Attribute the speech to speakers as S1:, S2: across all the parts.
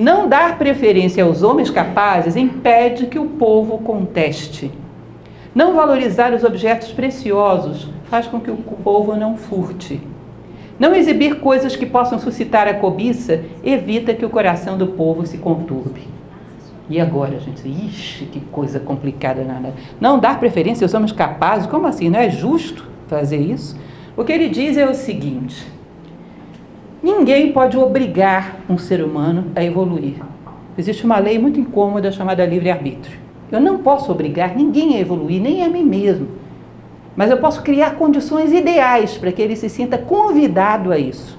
S1: Não dar preferência aos homens capazes impede que o povo conteste. Não valorizar os objetos preciosos faz com que o povo não furte. Não exibir coisas que possam suscitar a cobiça evita que o coração do povo se conturbe. E agora, gente? Ixi, que coisa complicada. Nada. Não dar preferência aos homens capazes? Como assim? Não é justo fazer isso? O que ele diz é o seguinte: ninguém pode obrigar um ser humano a evoluir. Existe uma lei muito incômoda chamada livre-arbítrio. Eu não posso obrigar ninguém a evoluir, nem a mim mesmo. Mas eu posso criar condições ideais para que ele se sinta convidado a isso.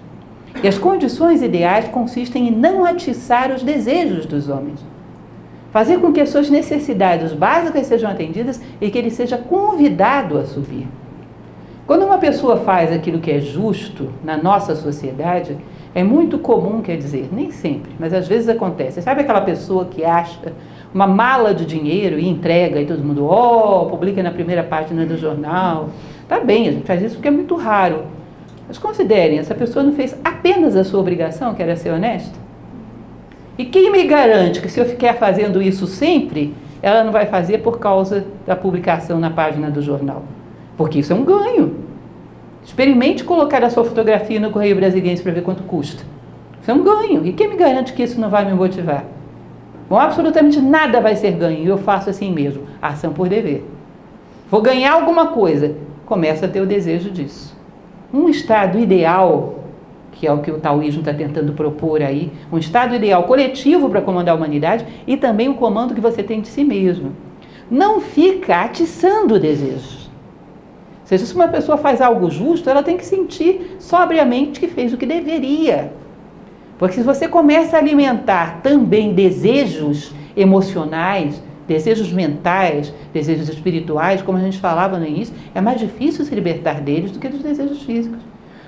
S1: E as condições ideais consistem em não atiçar os desejos dos homens. Fazer com que as suas necessidades básicas sejam atendidas e que ele seja convidado a subir. Quando uma pessoa faz aquilo que é justo na nossa sociedade, é muito comum, quer dizer, nem sempre, mas às vezes acontece. Sabe aquela pessoa que acha uma mala de dinheiro e entrega e todo mundo, publica na primeira página do jornal. Tá bem, a gente faz isso porque é muito raro. Mas considerem, essa pessoa não fez apenas a sua obrigação, que era ser honesta? E quem me garante que se eu ficar fazendo isso sempre, ela não vai fazer por causa da publicação na página do jornal? Porque isso é um ganho. Experimente colocar a sua fotografia no Correio Brasiliense para ver quanto custa. Isso é um ganho. E quem me garante que isso não vai me motivar? Bom, absolutamente nada vai ser ganho. E eu faço assim mesmo. Ação por dever. Vou ganhar alguma coisa. Começa a ter o desejo disso. Um estado ideal, que é o que o taoísmo está tentando propor aí, um estado ideal coletivo para comandar a humanidade e também o comando que você tem de si mesmo. Não fica atiçando desejos. Ou seja, se uma pessoa faz algo justo, ela tem que sentir sobriamente que fez o que deveria. Porque se você começa a alimentar também desejos emocionais, desejos mentais, desejos espirituais, como a gente falava no início, é mais difícil se libertar deles do que dos desejos físicos.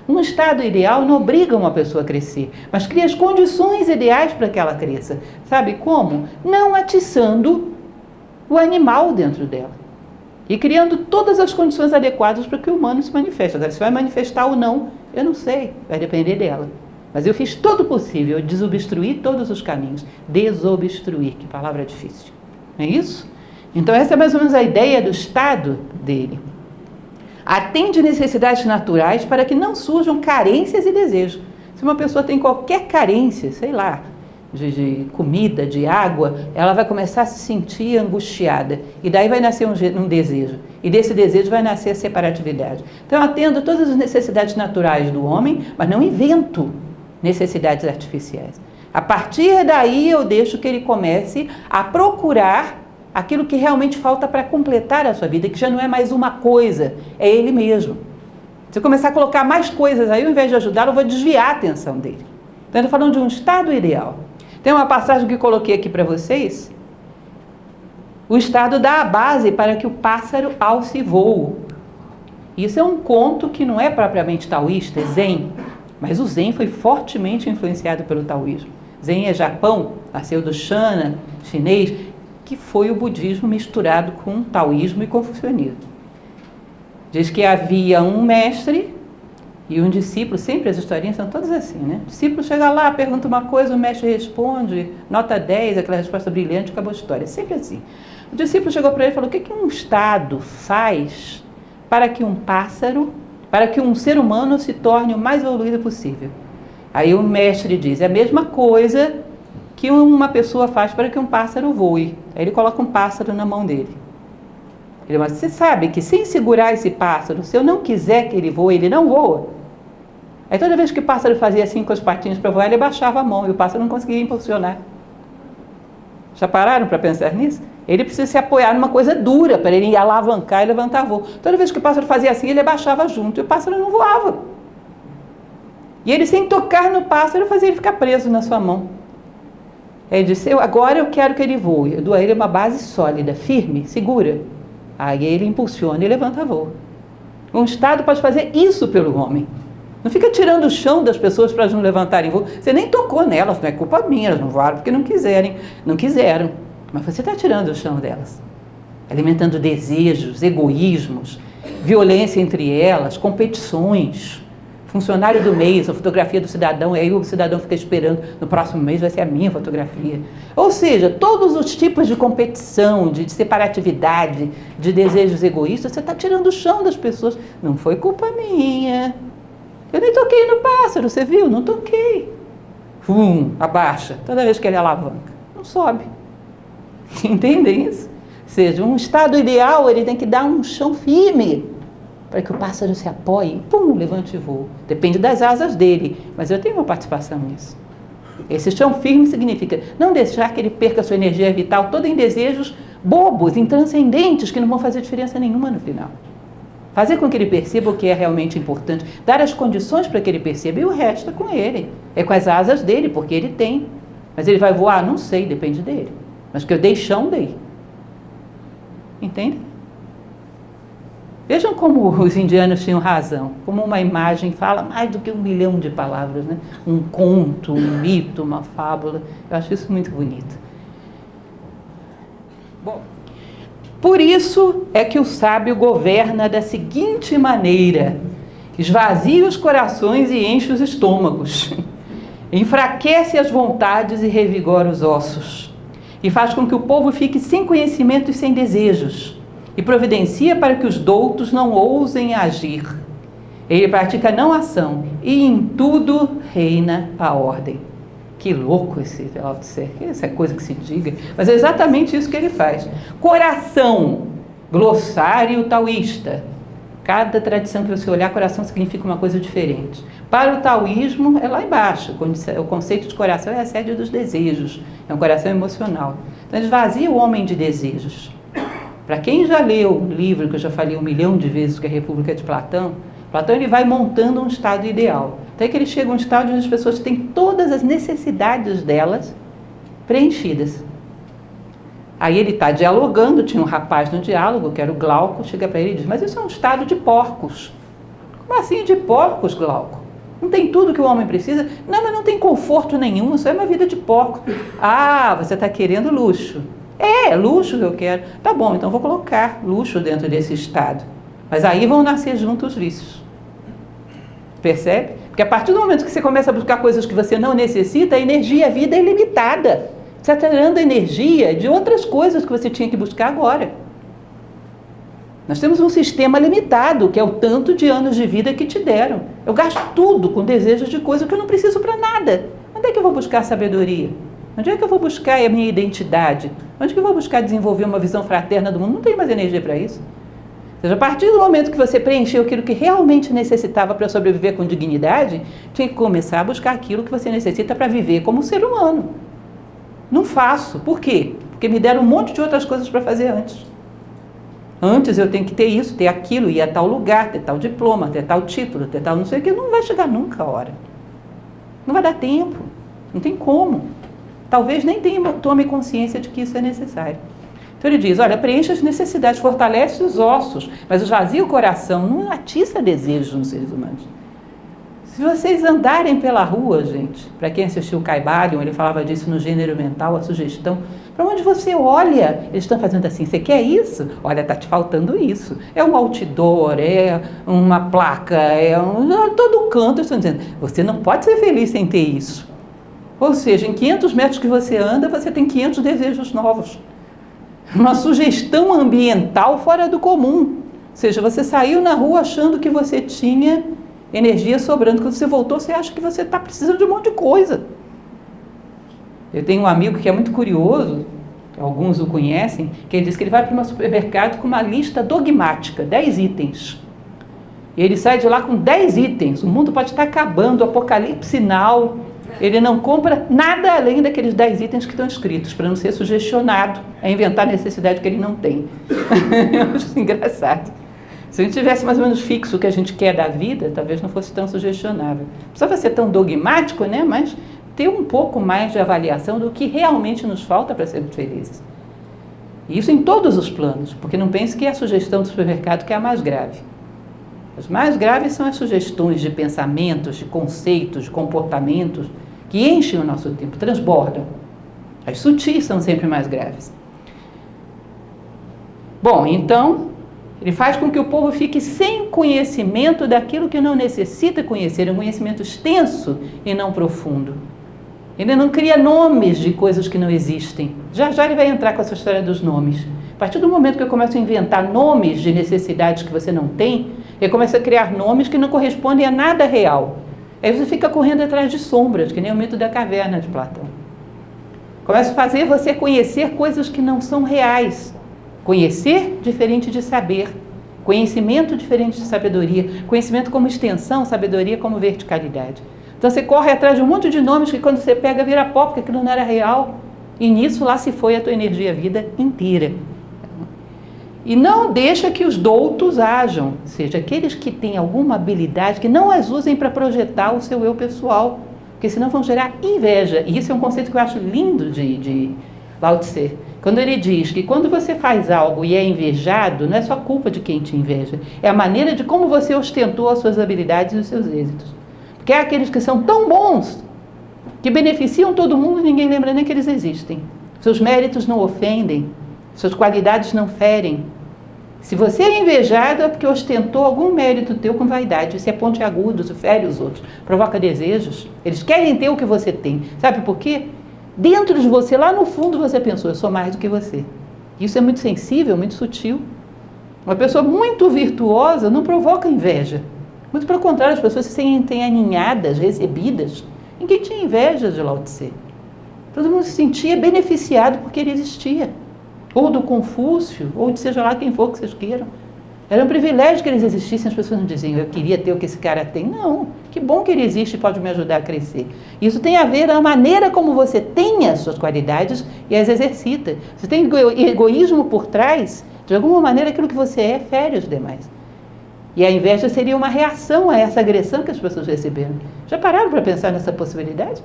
S1: Um estado ideal não obriga uma pessoa a crescer, mas cria as condições ideais para que ela cresça. Sabe como? Não atiçando o animal dentro dela. E criando todas as condições adequadas para que o humano se manifeste. Agora, se vai manifestar ou não, eu não sei, vai depender dela. Mas eu fiz todo o possível, eu desobstruí todos os caminhos. Desobstruir, que palavra difícil. Não é isso? Então essa é mais ou menos a ideia do estado dele. Atende necessidades naturais para que não surjam carências e desejos. Se uma pessoa tem qualquer carência, sei lá, de comida, de água, ela vai começar a se sentir angustiada. E daí vai nascer um desejo. E desse desejo vai nascer a separatividade. Então eu atendo todas as necessidades naturais do homem, mas não invento necessidades artificiais. A partir daí eu deixo que ele comece a procurar aquilo que realmente falta para completar a sua vida, que já não é mais uma coisa, é ele mesmo. Se eu começar a colocar mais coisas aí, ao invés de ajudá-lo, eu vou desviar a atenção dele. Então, eu estou falando de um estado ideal. Tem uma passagem que eu coloquei aqui para vocês. O estado dá a base para que o pássaro alce voo. Isso é um conto que não é propriamente taoísta, é Zen. Mas o Zen foi fortemente influenciado pelo taoísmo. Zen é Japão, nasceu do Shana, chinês, que foi o budismo misturado com taoísmo e confucionismo. Diz que havia um mestre e um discípulo, sempre as historinhas são todas assim, né? O discípulo chega lá, pergunta uma coisa, o mestre responde, nota 10, aquela resposta brilhante, acabou a história. Sempre assim. O discípulo chegou para ele e falou: o que um Estado faz para que um pássaro, para que um ser humano se torne o mais evoluído possível? Aí o mestre diz: é a mesma coisa que uma pessoa faz para que um pássaro voe. Aí ele coloca um pássaro na mão dele. Ele diz: você sabe que sem segurar esse pássaro, se eu não quiser que ele voe, ele não voa. Aí toda vez que o pássaro fazia assim com as patinhas para voar, ele baixava a mão e o pássaro não conseguia impulsionar. Já pararam para pensar nisso? Ele precisa se apoiar numa coisa dura para ele alavancar e levantar voo. Toda vez que o pássaro fazia assim, ele abaixava junto e o pássaro não voava. E ele, sem tocar no pássaro, fazia ele ficar preso na sua mão. Ele disse: agora eu quero que ele voe. Eu dou a ele uma base sólida, firme, segura. Aí ele impulsiona e levanta voo. Um Estado pode fazer isso pelo homem. Não fica tirando o chão das pessoas para elas não levantarem voo. Você nem tocou nelas, não é culpa minha, elas não voaram porque não quiseram. Mas você está tirando o chão delas. Alimentando desejos, egoísmos, violência entre elas, competições, funcionário do mês, a fotografia do cidadão, e aí o cidadão fica esperando, no próximo mês vai ser a minha fotografia. Ou seja, todos os tipos de competição, de separatividade, de desejos egoístas, você está tirando o chão das pessoas. Não foi culpa minha. Eu nem toquei no pássaro, você viu? Não toquei. Abaixa, toda vez que ele alavanca. Não sobe. Entendem isso? Ou seja, um estado ideal, ele tem que dar um chão firme para que o pássaro se apoie, levante e voe. Depende das asas dele, mas eu tenho uma participação nisso. Esse chão firme significa não deixar que ele perca a sua energia vital toda em desejos bobos, intranscendentes, que não vão fazer diferença nenhuma no final. Fazer com que ele perceba o que é realmente importante, dar as condições para que ele perceba, e o resto é com ele. É com as asas dele, porque ele tem. Mas ele vai voar? Não sei, depende dele. Mas que eu dei chão, dei. Entende? Vejam como os indianos tinham razão, como uma imagem fala mais do que 1 milhão de palavras, né? Um conto, um mito, uma fábula. Eu acho isso muito bonito. Bom, por isso é que o sábio governa da seguinte maneira: esvazia os corações e enche os estômagos, enfraquece as vontades e revigora os ossos, e faz com que o povo fique sem conhecimento e sem desejos, e providencia para que os doutos não ousem agir. Ele pratica não ação, e em tudo reina a ordem. Que louco esse Lao Tse, essa coisa que se diga, mas é exatamente isso que ele faz. Coração, glossário taoísta. Cada tradição que você olhar, coração significa uma coisa diferente. Para o taoísmo, é lá embaixo. O conceito de coração é a sede dos desejos, é um coração emocional. Então, esvazia o homem de desejos. Para quem já leu o livro que eu já falei 1 milhão de vezes, que é a República de Platão, Platão ele vai montando um estado ideal. Até que ele chega a um estado onde as pessoas têm todas as necessidades delas preenchidas. Aí ele está dialogando, tinha um rapaz no diálogo, que era o Glauco, chega para ele e diz: mas isso é um estado de porcos. Como assim de porcos, Glauco? Não tem tudo que o homem precisa? Não, mas não tem conforto nenhum, isso é uma vida de porco. Ah, você está querendo luxo. É luxo que eu quero. Tá bom, então vou colocar luxo dentro desse estado. Mas aí vão nascer juntos os vícios. Percebe? Porque a partir do momento que você começa a buscar coisas que você não necessita, a energia, a vida é ilimitada. Você está tirando energia de outras coisas que você tinha que buscar agora. Nós temos um sistema limitado, que é o tanto de anos de vida que te deram. Eu gasto tudo com desejos de coisas que eu não preciso para nada. Onde é que eu vou buscar sabedoria? Onde é que eu vou buscar a minha identidade? Onde é que eu vou buscar desenvolver uma visão fraterna do mundo? Não tenho mais energia para isso. Ou seja, a partir do momento que você preencheu aquilo que realmente necessitava para sobreviver com dignidade, tinha que começar a buscar aquilo que você necessita para viver como ser humano. Não faço. Por quê? Porque me deram um monte de outras coisas para fazer antes. Antes eu tenho que ter isso, ter aquilo, ir a tal lugar, ter tal diploma, ter tal título, ter tal não sei o que. Não vai chegar nunca a hora. Não vai dar tempo. Não tem como. Talvez nem tome consciência de que isso é necessário. Então ele diz, olha, preenche as necessidades, fortalece os ossos, mas esvazia o coração, não atiça desejos nos seres humanos. Se vocês andarem pela rua, gente, para quem assistiu o Caibalion, ele falava disso no gênero mental, a sugestão, para onde você olha, eles estão fazendo assim, você quer isso? Olha, está te faltando isso. É um outdoor, é uma placa, todo canto estão dizendo, você não pode ser feliz sem ter isso. Ou seja, em 500 metros que você anda, você tem 500 desejos novos. Uma sugestão ambiental fora do comum. Ou seja, você saiu na rua achando que você tinha energia sobrando. Quando você voltou, você acha que você está precisando de um monte de coisa. Eu tenho um amigo que é muito curioso, alguns o conhecem, que ele diz que ele vai para um supermercado com uma lista dogmática, 10 itens. E ele sai de lá com 10 itens. O mundo pode estar acabando, o apocalipse sinal. Ele não compra nada além daqueles 10 itens que estão escritos, para não ser sugestionado a inventar necessidade que ele não tem. Eu acho engraçado. Se a gente tivesse mais ou menos fixo o que a gente quer da vida, talvez não fosse tão sugestionável. Não precisava ser tão dogmático, né? Mas ter um pouco mais de avaliação do que realmente nos falta para sermos felizes. E isso em todos os planos, porque não pense que é a sugestão do supermercado que é a mais grave. As mais graves são as sugestões de pensamentos, de conceitos, de comportamentos, que enchem o nosso tempo, transbordam. As sutis são sempre mais graves. Bom, então, Ele faz com que o povo fique sem conhecimento daquilo que não necessita conhecer, um conhecimento extenso e não profundo. Ele não cria nomes de coisas que não existem. Já já ele vai entrar com essa história dos nomes. A partir do momento que eu começo a inventar nomes de necessidades que você não tem, eu começo a criar nomes que não correspondem a nada real. Aí você fica correndo atrás de sombras, que nem o mito da caverna de Platão. Começa a fazer você conhecer coisas que não são reais. Conhecer diferente de saber. Conhecimento diferente de sabedoria. Conhecimento como extensão, sabedoria como verticalidade. Então você corre atrás de um monte de nomes que quando você pega vira pó, porque aquilo não era real. E nisso lá se foi a tua energia, a vida inteira. E não deixa que os doutos ajam, ou seja, aqueles que têm alguma habilidade, que não as usem para projetar o seu eu pessoal, porque senão vão gerar inveja. E isso é um conceito que eu acho lindo de Lao Tse. Quando ele diz que quando você faz algo e é invejado, não é só culpa de quem te inveja, é a maneira de como você ostentou as suas habilidades e os seus êxitos. Porque há aqueles que são tão bons, que beneficiam todo mundo e ninguém lembra nem que eles existem. Seus méritos não ofendem, suas qualidades não ferem. Se você é invejado é porque ostentou algum mérito teu com vaidade. Isso é pontiagudo, isso fere os outros, provoca desejos. Eles querem ter o que você tem. Sabe por quê? Dentro de você, lá no fundo, você pensou, eu sou mais do que você. Isso é muito sensível, muito sutil. Uma pessoa muito virtuosa não provoca inveja. Muito pelo contrário, as pessoas se sentem aninhadas, recebidas. Ninguém tinha inveja de Lao Tse. Todo mundo se sentia beneficiado porque ele existia. Ou do Confúcio, ou de seja lá quem for que vocês queiram. Era um privilégio que eles existissem, as pessoas não diziam, eu queria ter o que esse cara tem. Não, que bom que ele existe e pode me ajudar a crescer. Isso tem a ver com a maneira como você tem as suas qualidades e as exercita. Você tem egoísmo por trás, de alguma maneira aquilo que você é fere os demais. E a inveja seria uma reação a essa agressão que as pessoas receberam. Já pararam para pensar nessa possibilidade?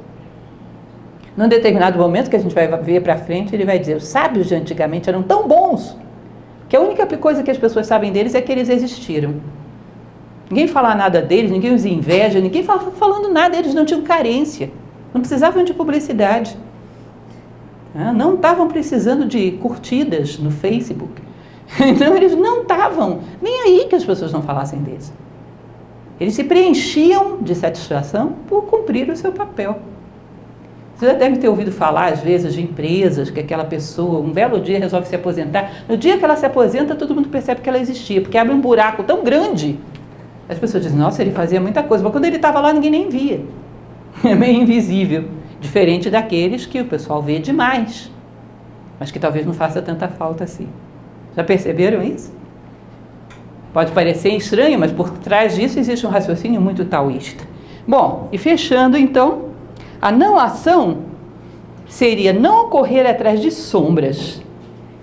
S1: Num determinado momento que a gente vai ver para frente, ele vai dizer, os sábios de antigamente eram tão bons que a única coisa que as pessoas sabem deles é que eles existiram. Ninguém fala nada deles, ninguém os inveja, ninguém fala falando nada, eles não tinham carência, não precisavam de publicidade, não estavam precisando de curtidas no Facebook. Então eles não estavam nem aí que as pessoas não falassem deles. Eles se preenchiam de satisfação por cumprir o seu papel. Você já deve ter ouvido falar, às vezes, de empresas que aquela pessoa, um belo dia, resolve se aposentar. No dia que ela se aposenta, todo mundo percebe que ela existia, porque abre um buraco tão grande. As pessoas dizem, nossa, ele fazia muita coisa, mas quando ele estava lá, ninguém nem via. É meio invisível, diferente daqueles que o pessoal vê demais, mas que talvez não faça tanta falta assim. Já perceberam isso? Pode parecer estranho, mas por trás disso existe um raciocínio muito taoísta. Bom, e fechando então, a não ação seria não correr atrás de sombras.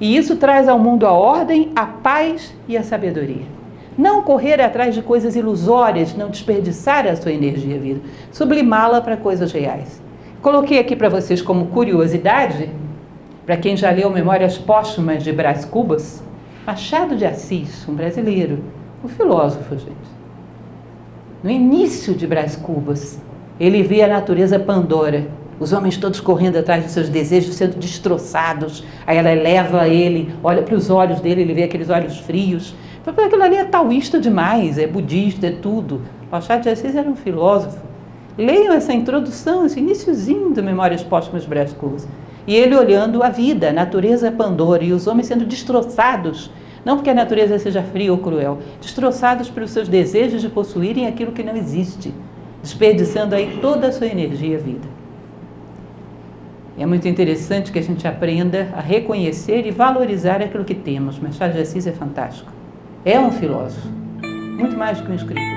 S1: E isso traz ao mundo a ordem, a paz e a sabedoria. Não correr atrás de coisas ilusórias, não desperdiçar a sua energia e vida, sublimá-la para coisas reais. Coloquei aqui para vocês como curiosidade, para quem já leu Memórias Póstumas de Brás Cubas, Machado de Assis, um brasileiro, um filósofo, gente. No início de Brás Cubas, ele vê a natureza Pandora, os homens todos correndo atrás de seus desejos, sendo destroçados. Aí ela eleva ele, olha para os olhos dele, ele vê aqueles olhos frios. Aquilo ali é taoísta demais, é budista, é tudo. Machado de Assis era um filósofo. Leiam essa introdução, esse iniciozinho do Memórias Póstumas de Brás Cubas. E ele olhando a vida, a natureza Pandora, e os homens sendo destroçados, não porque a natureza seja fria ou cruel, destroçados pelos seus desejos de possuírem aquilo que não existe, desperdiçando aí toda a sua energia e vida. É muito interessante que a gente aprenda a reconhecer e valorizar aquilo que temos. Machado de Assis é fantástico. É um filósofo, muito mais do que um escritor.